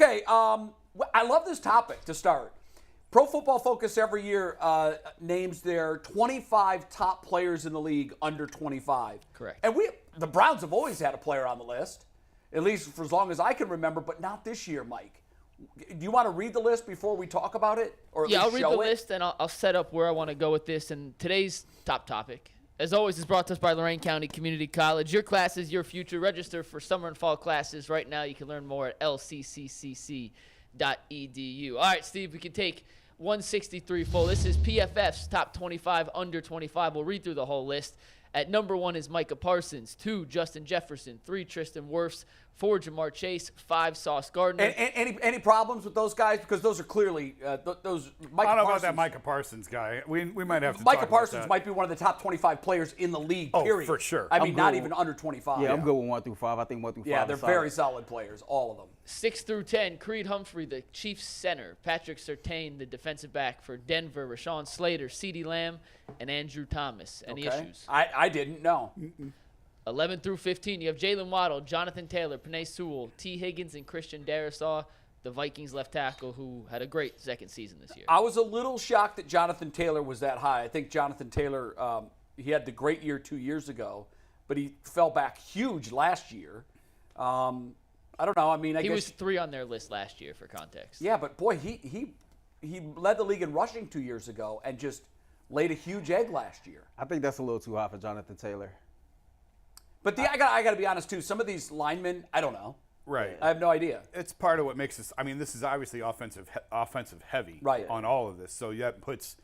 Okay, I love this topic to start. Pro Football Focus every year names their 25 top players in the league under 25. Correct. And the Browns have always had a player on the list, at least for as long as I can remember, but not this year, Mike. Do you want to read the list before we talk about it? Or at least I'll read show the it? list, and I'll set up where I want to go with this. And today's top topic, as always, is brought to us by Lorain County Community College. Your classes, your future. Register for summer and fall classes right now. You can learn more at lcccc.edu. All right, Steve, we can take 163 full. This is PFF's top 25 under 25. We'll read through the whole list. At number 1 is Micah Parsons. 2, Justin Jefferson. 3, Tristan Wirfs. 4, Jamar Chase. 5, Sauce Gardner. Any problems with those guys? Because those are clearly those. Micah I don't know Parsons, about that Micah Parsons guy. We might have to. Micah talk Parsons about that. might be one of the top 25 players in the league. Oh, period. for sure. I mean, I'm not good even under 25. Yeah, I'm good with 1 through 5. I think 1 through 5. Yeah, they're is solid. very solid players, all of them. 6 through 10, Creed Humphrey, the Chiefs center. Patrick Surtain, the defensive back for Denver. Rashawn Slater, CeeDee Lamb, and Andrew Thomas. Any issues? I didn't know. 11 through 15, you have Jalen Waddle, Jonathan Taylor, Penei Sewell, T. Higgins, and Christian Darrisaw, the Vikings left tackle who had a great second season this year. I was a little shocked that Jonathan Taylor was that high. I think Jonathan Taylor, he had the great year 2 years ago, but he fell back huge last year. I don't know. I mean, I he guess was 3 on their list last year, for context. Yeah, but boy, he led the league in rushing 2 years ago and just laid a huge egg last year. I think that's a little too high for Jonathan Taylor. But I got to be honest too. Some of these linemen, I don't know. Right. I have no idea. It's part of what makes this. I mean, this is obviously offensive heavy Right. on all of this. So that puts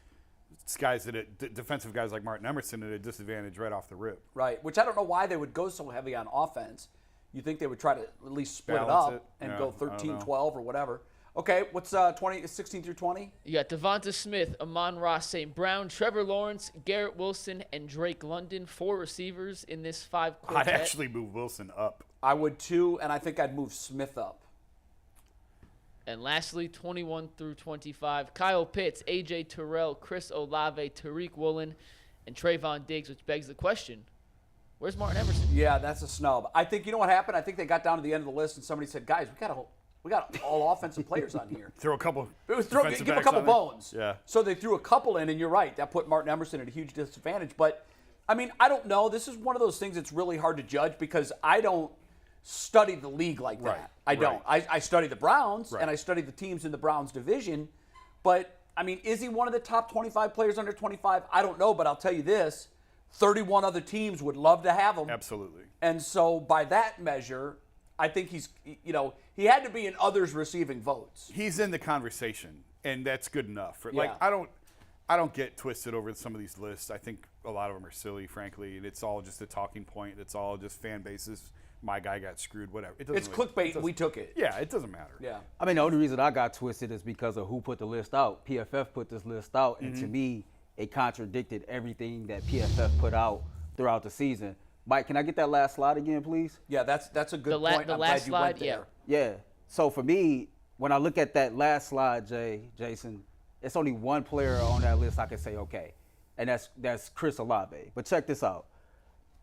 guys defensive guys like Martin Emerson at a disadvantage right off the rip. Right. Which I don't know why they would go so heavy on offense. You think they would try to at least split Balance it up it. and Yeah, go I don't 13, know. 12 or whatever. Okay, what's 16 through 20? You got Devonta Smith, Amon-Ra St. Brown, Trevor Lawrence, Garrett Wilson, and Drake London. 4 receivers in this 5 quartet. I'd actually move Wilson up. I would too, and I think I'd move Smith up. And lastly, 21 through 25, Kyle Pitts, A.J. Terrell, Chris Olave, Tariq Woolen, and Trayvon Diggs, which begs the question, where's Martin Emerson? Yeah, that's a snub. I think, you know what happened? I think they got down to the end of the list and somebody said, guys, we got all offensive players on here. Throw a couple. Give defensive him a backs couple on there. bones. Yeah. So they threw a couple in, and you're right. That put Martin Emerson at a huge disadvantage. But, I mean, I don't know. This is one of those things that's really hard to judge because I don't study the league like that. Right. I don't. I study the Browns, Right. and I study the teams in the Browns division. But, I mean, is he one of the top 25 players under 25? I don't know, but I'll tell you this. 31 other teams would love to have him. Absolutely. And so by that measure, I think he's, he had to be in others receiving votes. He's in the conversation, and that's good enough. Like Yeah. I don't get twisted over some of these lists. I think a lot of them are silly, frankly, and it's all just a talking point. It's all just fan bases. My guy got screwed. Whatever. It's clickbait, and we took it. Yeah, it doesn't matter. Yeah. I mean, the only reason I got twisted is because of who put the list out. PFF put this list out, and to me, it contradicted everything that PFF put out throughout the season. Mike, can I get that last slide again, please? Yeah, that's a good The point. I'm last glad you went slide, there. Yeah. So for me, when I look at that last slide, Jason, it's only one player on that list I can say okay, and that's Chris Olave. But check this out.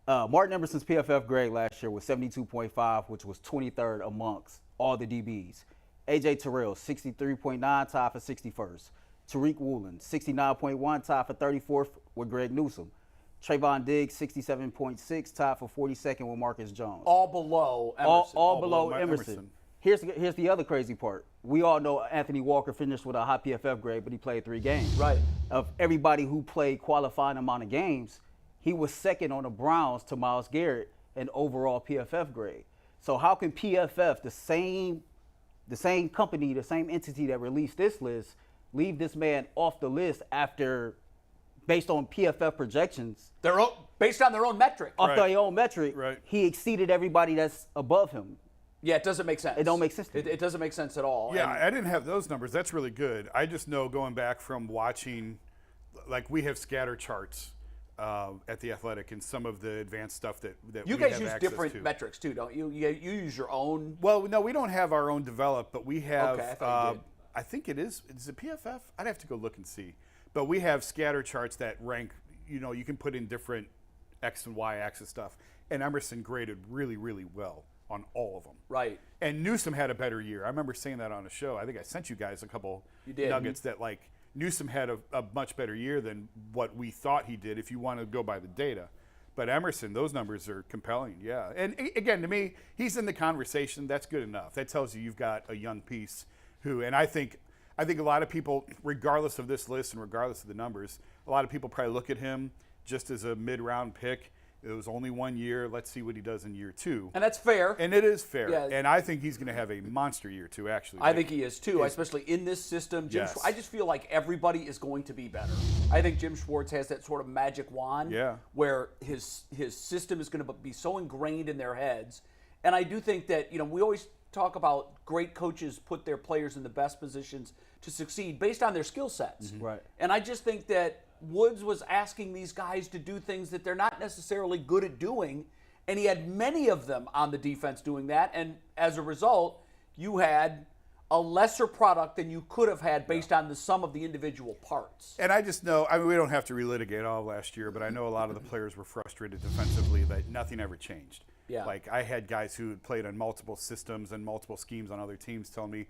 Martin Emerson's PFF grade last year was 72.5, which was 23rd amongst all the DBs. A.J. Terrell, 63.9, tied for 61st. Tariq Woolen, 69.1, tied for 34th with Greg Newsome. Trayvon Diggs, 67.6, tied for 42nd with Marcus Jones. All below Emerson. All below Emerson. Here's the other crazy part. We all know Anthony Walker finished with a high PFF grade, but he played 3 games. Right. Of everybody who played qualifying amount of games, he was second on the Browns to Myles Garrett in overall PFF grade. So how can PFF, the same company, the same entity that released this list, leave this man off the list after, based on PFF projections, Based on their own metric. off Right. their own metric, Right. he exceeded everybody that's above him. Yeah, it doesn't make sense. It don't make sense to me. It doesn't make sense at all. Yeah, And I didn't have those numbers. That's really good. I just know going back from watching, like we have scatter charts at The Athletic and some of the advanced stuff that you we guys have use access different to. metrics too, don't you? You use your own. Well, no, we don't have our own developed, but we have. Okay, I thought you did. I think it is. Is it PFF? I'd have to go look and see. But we have scatter charts that rank. You can put in different X and Y axis stuff. And Emerson graded really, really well on all of them. Right. And Newsome had a better year. I remember saying that on a show. I think I sent you guys a couple nuggets that, like, Newsome had a much better year than what we thought he did if you want to go by the data. But Emerson, those numbers are compelling, yeah. And again, to me, he's in the conversation. That's good enough. That tells you you've got a young piece and I think a lot of people, regardless of this list and regardless of the numbers, a lot of people probably look at him just as a mid-round pick. It was only 1 year. Let's see what he does in year 2. And that's fair. And it is fair. Yeah. And I think he's going to have a monster year 2, actually. I think he is too, especially in this system. I just feel like everybody is going to be better. I think Jim Schwartz has that sort of magic wand where his system is going to be so ingrained in their heads. And I do think that, we always talk about great coaches put their players in the best positions to succeed based on their skill sets. Mm-hmm. Right. And I just think that Woods was asking these guys to do things that they're not necessarily good at doing, and he had many of them on the defense doing that, and as a result, you had a lesser product than you could have had based on the sum of the individual parts. And I just know, we don't have to relitigate all of last year, but I know a lot of the players were frustrated defensively that nothing ever changed. Yeah. Like, I had guys who had played on multiple systems and multiple schemes on other teams tell me,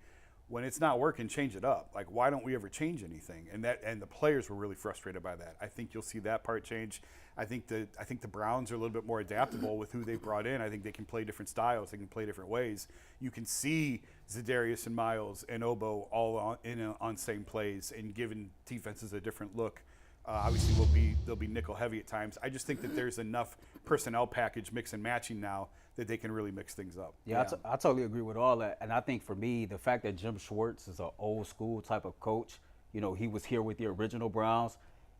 when it's not working, change it up. Like, why don't we ever change anything? And the players were really frustrated by that. I think you'll see that part change. I think the Browns are a little bit more adaptable with who they brought in. I think they can play different styles. They can play different ways. You can see Za'Darius and Miles and Obo all on same plays and giving defenses a different look. Obviously, they'll be nickel heavy at times. I just think that there's enough personnel package mix and matching now that they can really mix things up. Yeah, I totally agree with all that. And I think for me, the fact that Jim Schwartz is an old school type of coach, he was here with the original Browns,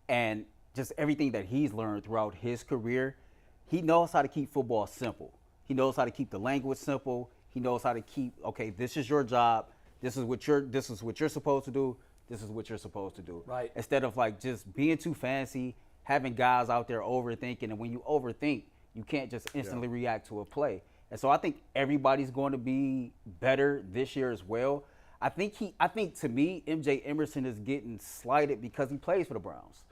and just everything that he's learned throughout his career, he knows how to keep football simple. He knows how to keep the language simple. He knows how to keep, okay, this is your job. This is what you're supposed to do. This is what you're supposed to do. Right. Instead of like just being too fancy, having guys out there overthinking, and when you overthink, you can't just instantly react to a play. And so I think everybody's going to be better this year as well. I think to me, MJ Emerson is getting slighted because he plays for the Browns.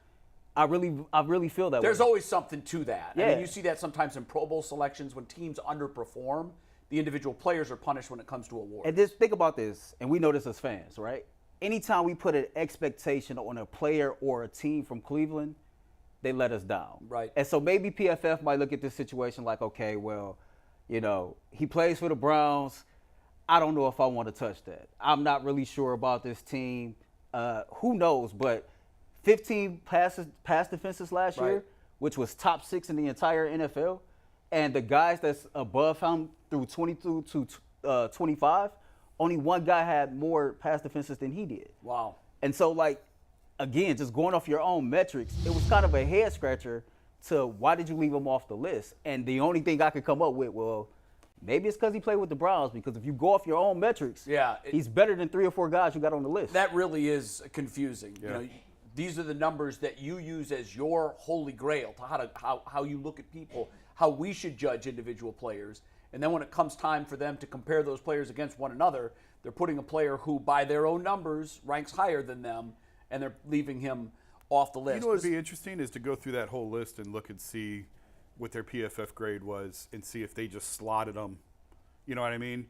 I really feel that There's way. always something to that. Yeah. I mean, you see that sometimes in Pro Bowl selections when teams underperform, the individual players are punished when it comes to awards. And just think about this, and we know this as fans, right? Anytime we put an expectation on a player or a team from Cleveland, they let us down. Right. And so maybe PFF might look at this situation like, okay, well, he plays for the Browns. I don't know if I want to touch that. I'm not really sure about this team. Who knows? But 15 pass defenses last year, which was top 6 in the entire NFL. And the guys that's above him through 22 to 25, only one guy had more pass defenses than he did. Wow. And so, like, again, just going off your own metrics, it was kind of a head scratcher to why did you leave him off the list? And the only thing I could come up with, well, maybe it's because he played with the Browns, because if you go off your own metrics, he's better than 3 or 4 guys you got on the list. That really is confusing. Yeah. These are the numbers that you use as your holy grail to how you look at people, how we should judge individual players. And then when it comes time for them to compare those players against one another, they're putting a player who, by their own numbers, ranks higher than them, and they're leaving him off the list. You know what would be interesting is to go through that whole list and look and see what their PFF grade was and see if they just slotted them. You know what I mean?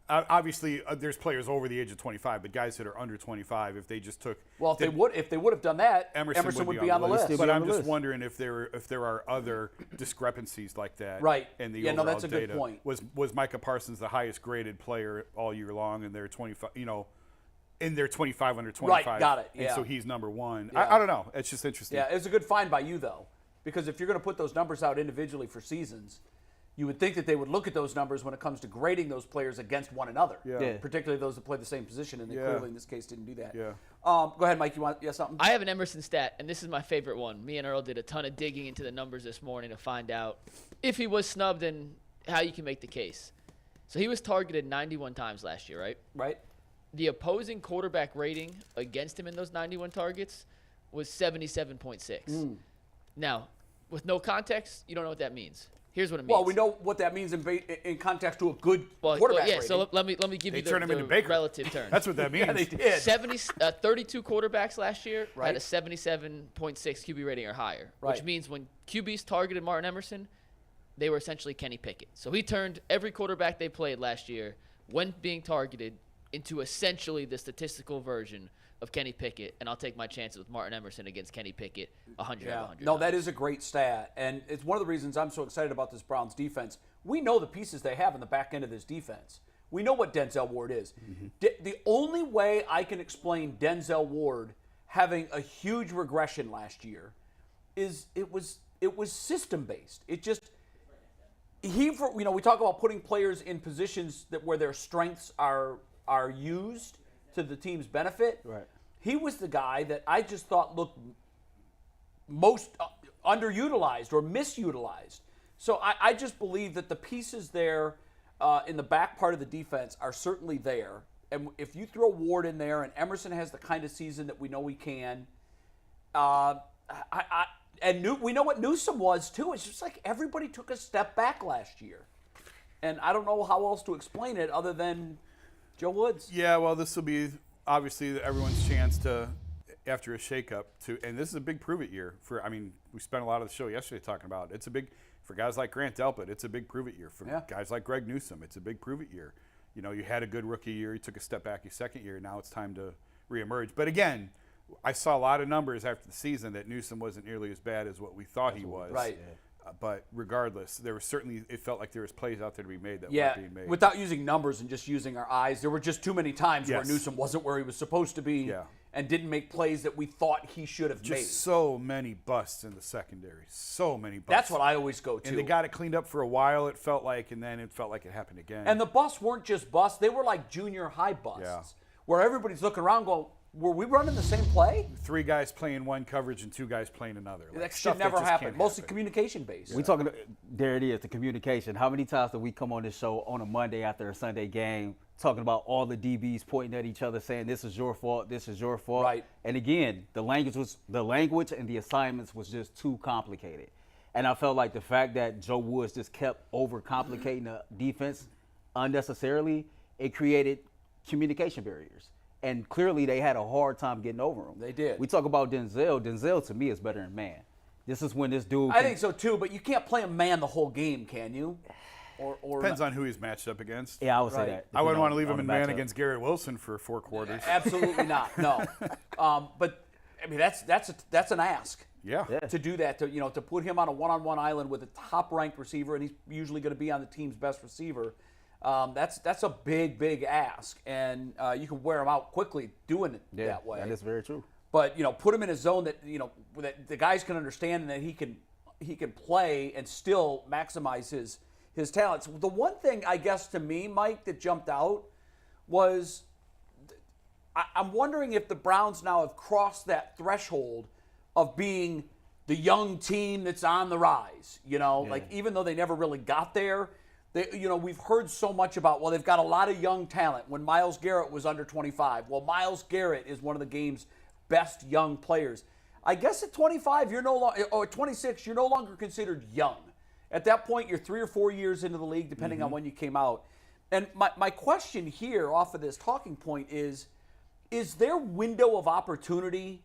Obviously, there's players over the age of 25, but guys that are under 25, if they just took if they would have done that, Emerson would be on the list. But I'm just wondering if there are other discrepancies like that. Right. In the overall that's a data. good point. Was Micah Parsons the highest graded player all year long, and they're 25? In their 25 under 25. Right. Got it. Yeah. And so he's number 1. Yeah. I don't know. It's just interesting. Yeah, it's a good find by you though, because if you're going to put those numbers out individually for seasons, you would think that they would look at those numbers when it comes to grading those players against one another. Yeah. Particularly those that play the same position, and they clearly in this case didn't do that. Yeah. Go ahead, Mike. You have something? I have an Emerson stat, and this is my favorite one. Me and Earl did a ton of digging into the numbers this morning to find out if he was snubbed and how you can make the case. So he was targeted 91 times last year, right? Right. The opposing quarterback rating against him in those 91 targets was 77.6. Now, with no context, you don't know what that means. Here's what it means. Well, we know what that means in context to a good quarterback rating. So let me give They you turn him into the Baker. relative terms. That's what that means. Yeah, they did. 32 quarterbacks last year Right. had a 77.6 QB rating or higher, Right. which means when QBs targeted Martin Emerson, they were essentially Kenny Pickett. So he turned every quarterback they played last year, when being targeted, into essentially the statistical version of Kenny Pickett, and I'll take my chances with Martin Emerson against Kenny Pickett 100 out of 100. No, that is a great stat, and it's one of the reasons I'm so excited about this Browns defense. We know the pieces they have in the back end of this defense. We know what Denzel Ward is. The only way I can explain Denzel Ward having a huge regression last year is it was system-based. It just we talk about putting players in positions where their strengths are used to the team's benefit. Right. He was the guy that I just thought looked most underutilized or misutilized. So I just believe that the pieces there in the back part of the defense are certainly there. And if you throw Ward in there and Emerson has the kind of season that we know he can, we know what Newsome was too. It's just like everybody took a step back last year. And I don't know how else to explain it other than Joe Woods. Yeah, well, this will be obviously everyone's chance to, after a shakeup, and this is a big prove-it year. We spent a lot of the show yesterday talking about it. It's a big, for guys like Grant Delpit, it's a big prove-it year. For guys like Greg Newsome, it's a big prove-it year. You know, you had a good rookie year, you took a step back your second year, now it's time to reemerge. But again, I saw a lot of numbers after the season that Newsome wasn't nearly as bad as what we thought he was. Right. But regardless, there was certainly, it felt like there was plays out there to be made that weren't being made. Without using numbers and just using our eyes, there were just too many times where Newsome wasn't where he was supposed to be and didn't make plays that we thought he should have made. Just so many busts in the secondary. So many busts. That's what I always go to. And they got it cleaned up for a while, it felt like, and then it felt like it happened again. And the busts weren't just busts. They were like junior high busts where everybody's looking around going, were we running the same play? 3 guys playing one coverage and 2 guys playing another. That should never happen. Mostly communication based. We talking. There it is, the communication. How many times do we come on this show on a Monday after a Sunday game talking about all the DBs pointing at each other, saying this is your fault, this is your fault. Right. And again, the language and the assignments was just too complicated. And I felt like the fact that Joe Woods just kept overcomplicating the defense unnecessarily, it created communication barriers. And clearly they had a hard time getting over him. They did. We talk about Denzel. Denzel, to me, is better than man. This is when this dude... I think so, too, but you can't play a man the whole game, can you? Or depends on who he's matched up against. Yeah, I would say that. I wouldn't want to leave him in man against Garrett Wilson for 4 quarters. Absolutely not, no. But, I mean, that's an ask. Yeah. To do that, to put him on a one-on-one island with a top-ranked receiver, and he's usually going to be on the team's best receiver. That's a big ask, and you can wear him out quickly doing it that way. That is very true. But put him in a zone that that the guys can understand and that he can play and still maximize his talents. The one thing I guess to me, Mike, that jumped out was I'm wondering if the Browns now have crossed that threshold of being the young team that's on the rise. Like even though they never really got there. We've heard so much about, well, they've got a lot of young talent. When Myles Garrett was under 25, well, Myles Garrett is one of the game's best young players. I guess at 25, or 26, you're no longer considered young. At that point, you're 3 or 4 years into the league, depending on when you came out. And my question here off of this talking point is there window of opportunity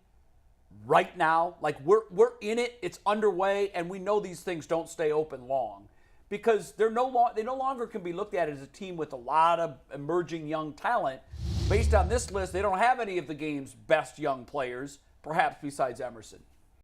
right now? Like we're in it, it's underway, and we know these things don't stay open long. Because they no longer can be looked at as a team with a lot of emerging young talent. Based on this list, they don't have any of the game's best young players, perhaps besides Emerson.